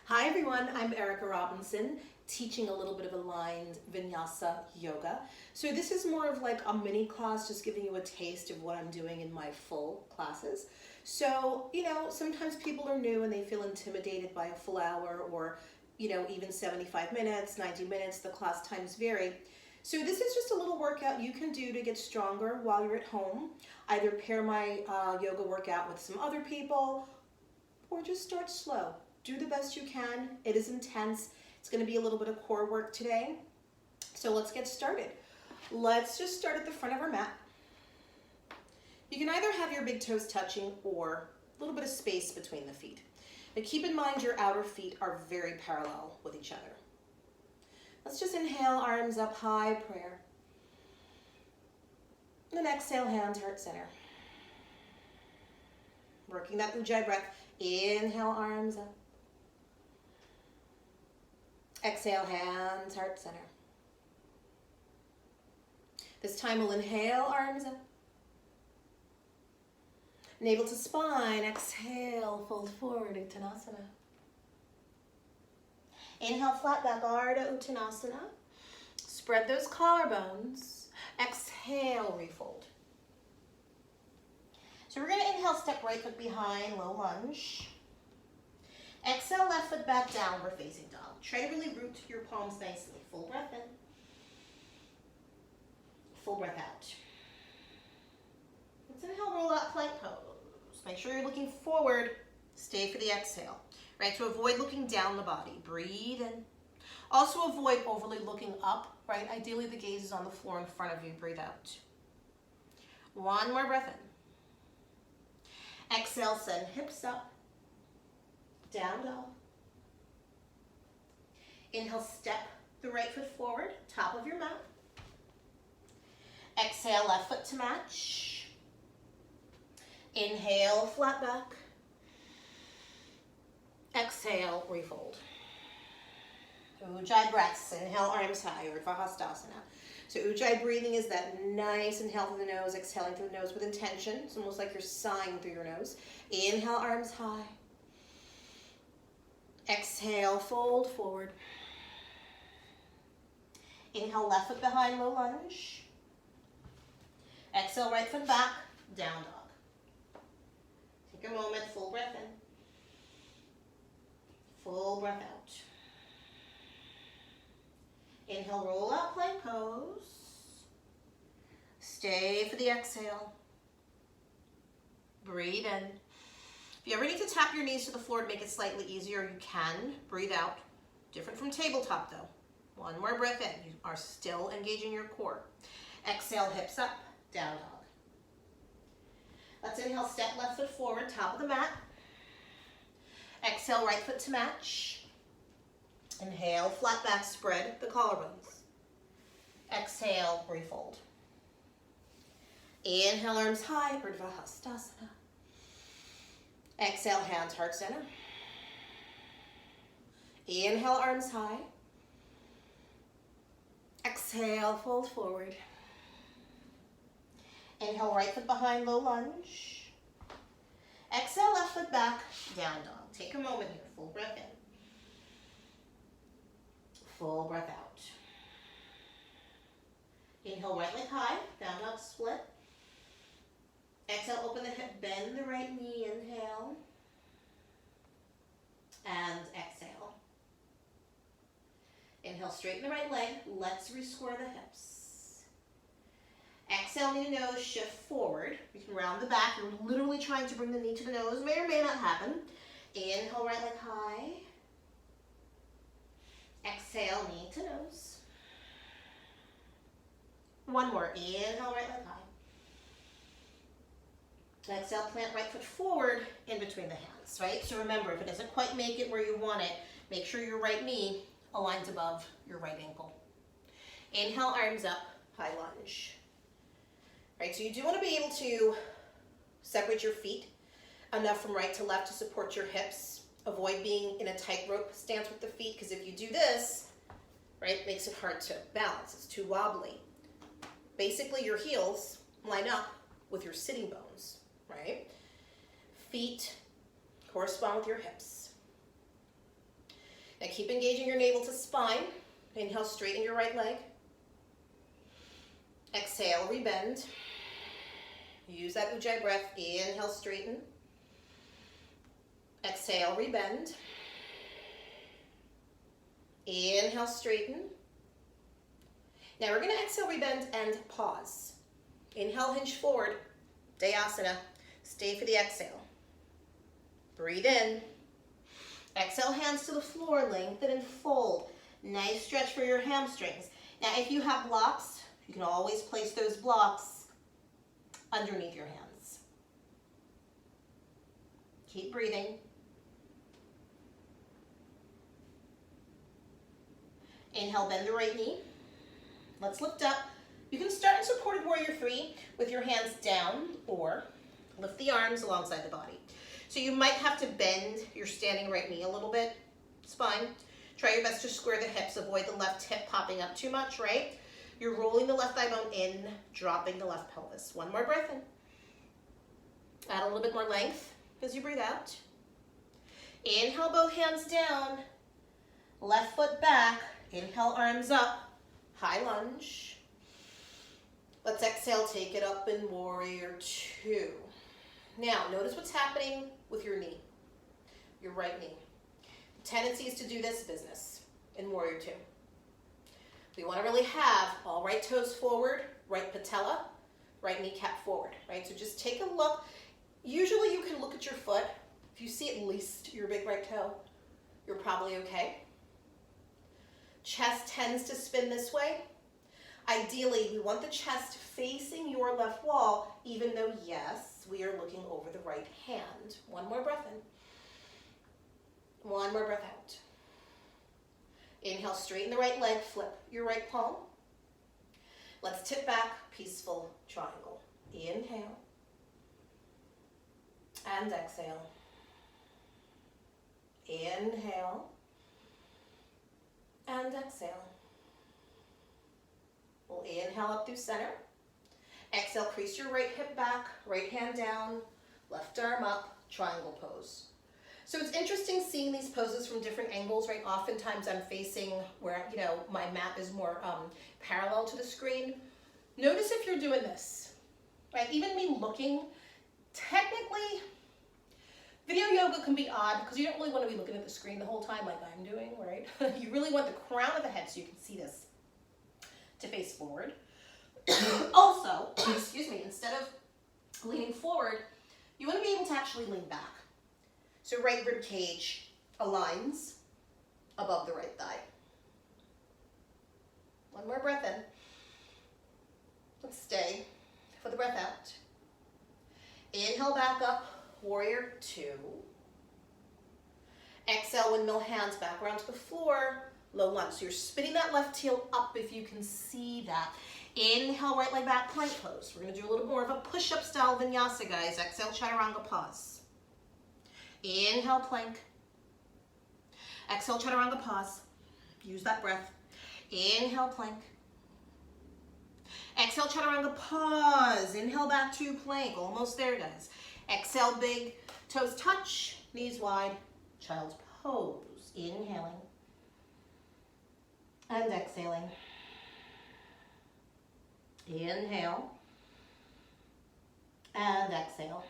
Hi everyone, I'm Erica Robinson, teaching a little bit of aligned Vinyasa yoga. So this is more of like a mini class, just giving you a taste of what I'm doing in my full classes. So, sometimes people are new and they feel intimidated by a full hour or, even 75 minutes, 90 minutes, the class times vary. So this is just a little workout you can do to get stronger while you're at home. Either pair my yoga workout with some other people or just start slow. Do the best you can. It is intense. It's going to be a little bit of core work today. So let's get started. Let's just start at the front of our mat. You can either have your big toes touching or a little bit of space between the feet. But keep in mind your outer feet are very parallel with each other. Let's just inhale, arms up high, prayer. And then exhale, hands heart center. Working that ujjayi breath. Inhale, arms up. Exhale, hands, heart center. This time we'll inhale, arms up. Navel to spine, exhale, fold forward, Uttanasana. Inhale, flat back, Ardha Uttanasana. Spread those collarbones. Exhale, refold. So we're going to inhale, step right foot behind, low lunge. Exhale, left foot back, downward facing dog. Try to really root your palms nicely. Full breath in. Full breath out. Let's inhale, roll out, plank pose. Make sure you're looking forward. Stay for the exhale. Right, to avoid looking down the body. Breathe in. Also avoid overly looking up, right? Ideally the gaze is on the floor in front of you. Breathe out. One more breath in. Exhale, send hips up. Down dog. Inhale, step the right foot forward, top of your mat. Exhale, left foot to match. Inhale, flat back. Exhale, refold. Ujjayi breaths. Inhale, arms high, Urdhva Hastasana. So ujjayi breathing is that nice inhale through the nose, exhaling through the nose with intention. It's almost like you're sighing through your nose. Inhale, arms high. Exhale, fold forward. Inhale, left foot behind, low lunge. Exhale, right foot back, down dog. Take a moment, full breath in. Full breath out. Inhale, roll out, plank pose. Stay for the exhale. Breathe in. If you ever need to tap your knees to the floor to make it slightly easier, you can. Breathe out. Different from tabletop though. One more breath in. You are still engaging your core. Exhale, hips up, down dog. Let's inhale, step left foot forward, top of the mat. Exhale, right foot to match. Inhale, flat back, spread the collarbones. Exhale, refold. Inhale, arms high, Urdhva Hastasana. Exhale, hands heart center. Inhale, arms high. Exhale, fold forward. Inhale, right foot behind, low lunge. Exhale, left foot back, down dog. Take a moment here, full breath in. Full breath out. Inhale, right leg high, down dog split. Exhale, open the hip, bend the right knee, inhale. And exhale. Inhale, straighten the right leg. Let's re-square the hips. Exhale, knee to nose, shift forward. You can round the back. You're literally trying to bring the knee to the nose. May or may not happen. Inhale, right leg high. Exhale, knee to nose. One more. Inhale, right leg high. Exhale, plant right foot forward in between the hands, right? So remember, if it doesn't quite make it where you want it, make sure your right knee aligns above your right ankle. Inhale, arms up, high lunge. Right, so you do want to be able to separate your feet enough from right to left to support your hips. Avoid being in a tightrope stance with the feet, because if you do this, right, it makes it hard to balance. It's too wobbly. Basically, your heels line up with your sitting bones, right? Feet correspond with your hips. keep engaging your navel to spine. Inhale, straighten your right leg. Exhale, rebend. Use that Ujjayi breath. Inhale, straighten. Exhale, rebend. Inhale, straighten. Now we're going to exhale, rebend, and pause. Inhale, hinge forward. Dayasana. Stay for the exhale. Breathe in. Exhale, hands to the floor. Lengthen and fold. Nice stretch for your hamstrings. Now, if you have blocks, you can always place those blocks underneath your hands. Keep breathing. Inhale, bend the right knee. Let's lift up. You can start in supported warrior 3 with your hands down or lift the arms alongside the body. So you might have to bend your standing right knee a little bit. It's fine. Try your best to square the hips. Avoid the left hip popping up too much, right? You're rolling the left thigh bone in, dropping the left pelvis. One more breath in. Add a little bit more length as you breathe out. Inhale, both hands down. Left foot back. Inhale, arms up. High lunge. Let's exhale, take it up in warrior 2. Now, notice what's happening with your knee, your right knee. The tendency is to do this business in warrior 2. We want to really have all right toes forward, right patella, right kneecap forward, right? So just take a look. Usually you can look at your foot. If you see at least your big right toe, you're probably okay. Chest tends to spin this way. Ideally, we want the chest facing your left wall, even though, yes, we are looking over the right hand. One more breath in. One more breath out. Inhale, straighten the right leg, flip your right palm. Let's tip back, peaceful triangle. Inhale. And exhale. Inhale. And exhale. We'll inhale up through center. Exhale, crease your right hip back, right hand down, left arm up, triangle pose. So it's interesting seeing these poses from different angles, right? Oftentimes I'm facing where, my mat is more parallel to the screen. Notice if you're doing this, right? Even me looking, technically, video yoga can be odd because you don't really want to be looking at the screen the whole time like I'm doing, right? You really want the crown of the head so you can see this to face forward. Also, excuse me, instead of leaning forward, you want to be able to actually lean back. So right rib cage aligns above the right thigh. One more breath in. Let's stay for the breath out. Inhale back up, warrior 2. Exhale, windmill hands back around to the floor. Low lunge. So you're spinning that left heel up if you can see that. Inhale, right leg back, plank pose. We're going to do a little more of a push-up style vinyasa, guys. Exhale, chaturanga, pause. Inhale, plank. Exhale, chaturanga, pause. Use that breath. Inhale, plank. Exhale, chaturanga, pause. Inhale, back to plank. Almost there, guys. Exhale, big toes touch, knees wide, child's pose. Inhaling. And exhaling. Inhale. And exhale.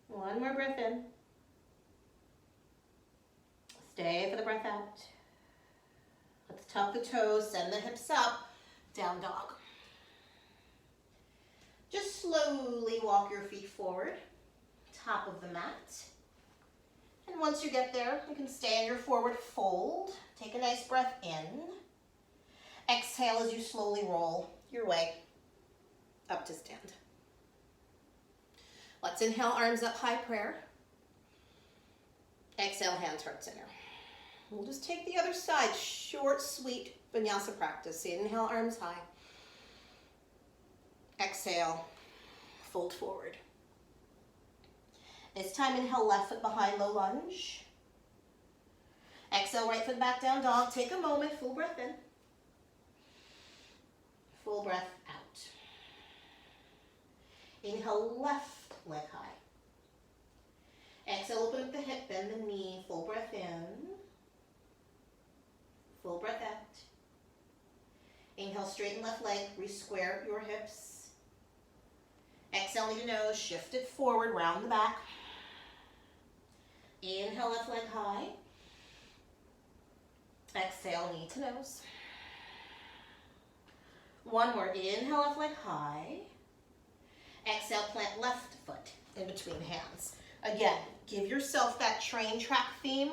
One more breath in. Stay for the breath out. Let's tuck the toes, send the hips up, down dog. Just slowly walk your feet forward, top of the mat. And once you get there, you can stay in your forward fold. Take a nice breath in. Exhale as you slowly roll your way up to stand. Let's inhale, arms up, high prayer. Exhale, hands heart center. We'll just take the other side, short, sweet vinyasa practice. Inhale, arms high. Exhale, fold forward. This time, inhale, left foot behind, low lunge. Exhale, right foot back down dog. Take a moment, full breath in. Full breath out. Inhale, left leg high. Exhale, open up the hip, bend the knee, full breath in. Inhale, straighten left leg, re-square your hips. Exhale, knee to nose, shift it forward, round the back. Inhale, left leg high. Exhale, knee to nose. One more, inhale, left leg high. Exhale, plant left foot in between hands. Again, give yourself that train track theme,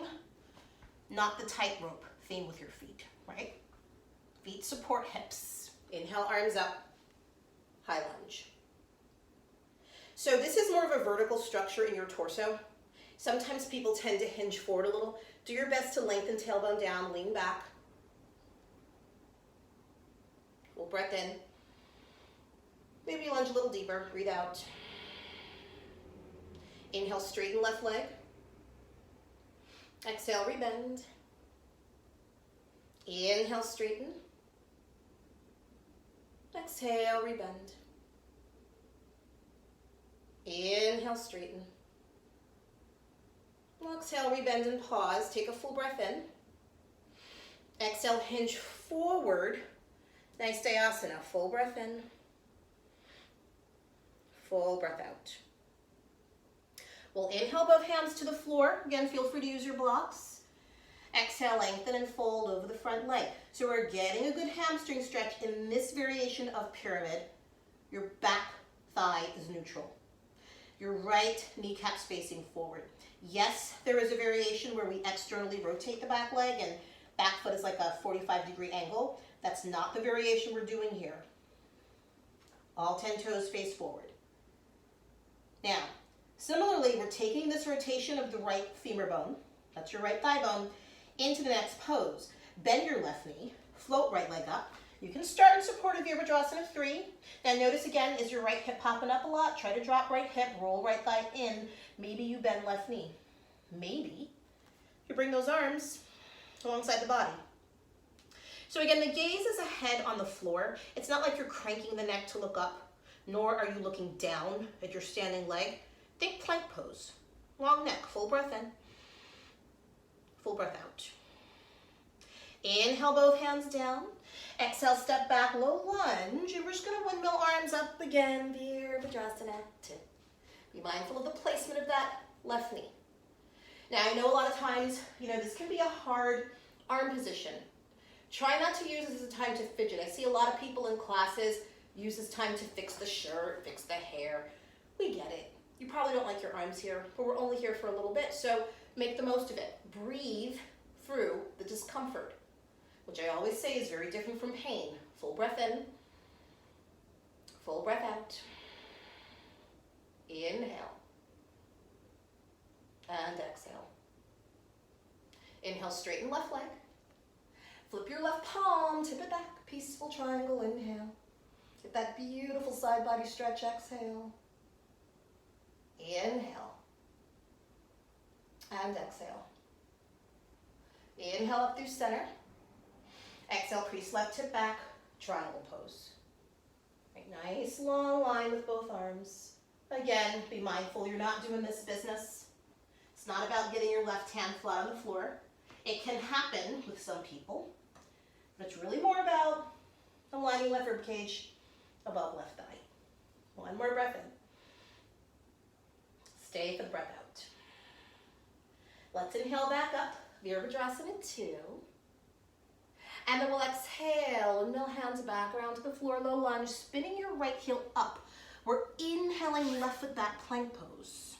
not the tightrope theme with your feet, right? Feet support hips. Inhale, arms up, high lunge. So this is more of a vertical structure in your torso. Sometimes people tend to hinge forward a little. Do your best to lengthen tailbone down, lean back. Full breath in. Maybe lunge a little deeper, breathe out. Inhale, straighten left leg. Exhale, rebend. Inhale, straighten. Exhale, rebend. Inhale, straighten. Exhale, rebend and pause. Take a full breath in. Exhale, hinge forward. Nice Dhyasana. Full breath in. Full breath out. We'll inhale both hands to the floor. Again, feel free to use your blocks. Exhale, lengthen and fold over the front leg. So we're getting a good hamstring stretch in this variation of pyramid. Your back thigh is neutral. Your right kneecap's facing forward. Yes, there is a variation where we externally rotate the back leg and back foot is like a 45-degree angle. That's not the variation we're doing here. All 10 toes face forward. Now, similarly, we're taking this rotation of the right femur bone, that's your right thigh bone, into the next pose. Bend your left knee, float right leg up. You can start in support of Virabhadrasana 3. Now notice again, is your right hip popping up a lot? Try to drop right hip, roll right thigh in. Maybe you bend left knee. Maybe you bring those arms alongside the body. So again, the gaze is ahead on the floor. It's not like you're cranking the neck to look up, nor are you looking down at your standing leg. Think plank pose. Long neck, full breath in, full breath out. Inhale, both hands down. Exhale, step back, low lunge. And we're just gonna windmill arms up again. Virabhadrasana 2. Be mindful of the placement of that left knee. Now, I know a lot of times, this can be a hard arm position. Try not to use this as a time to fidget. I see a lot of people in classes use this time to fix the shirt, fix the hair. We get it. You probably don't like your arms here, but we're only here for a little bit, so make the most of it. Breathe through the discomfort, which I always say is very different from pain. Full breath in, full breath out. Inhale and exhale. Inhale, straighten left leg. Flip your left palm, tip it back, peaceful triangle, inhale. Get that beautiful side body stretch, exhale. Inhale and exhale. Inhale up through center. Exhale, crease left hip back, triangle pose. Right, nice long line with both arms. Again, be mindful you're not doing this business. It's not about getting your left hand flat on the floor. It can happen with some people, but it's really more about aligning left rib cage above left thigh. One more breath in. Stay for the breath out. Let's inhale back up, Virabhadrasana 2. And then we'll exhale, middle hands back around to the floor, low lunge, spinning your right heel up. We're inhaling left foot back, plank pose.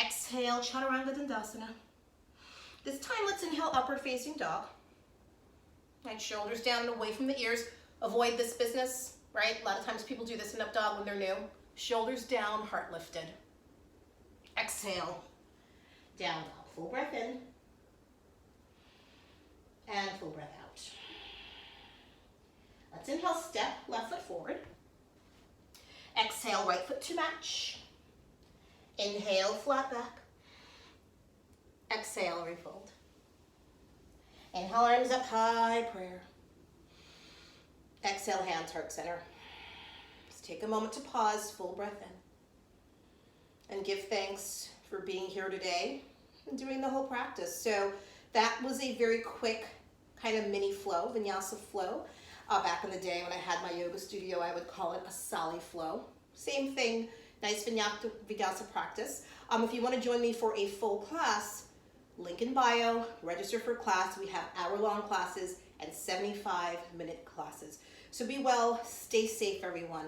Exhale, Chaturanga Dandasana. This time, let's inhale upward facing dog. Right, shoulders down and away from the ears. Avoid this business, right? A lot of times people do this in up dog when they're new. Shoulders down, heart lifted. Exhale, down dog. Full breath in. And full breath out. Let's inhale, step left foot forward. Exhale, right foot to match. Inhale, flat back. Exhale, refold. Inhale, arms up high, prayer. Exhale, hands heart center. Just take a moment to pause, full breath in. And give thanks for being here today and doing the whole practice. So that was a very quick kind of mini flow, Vinyasa flow. Back in the day when I had my yoga studio, I would call it a Sally Flow. Same thing, nice vinyasa practice. If you want to join me for a full class, link in bio, register for class. We have hour-long classes and 75-minute classes. So be well, stay safe, everyone.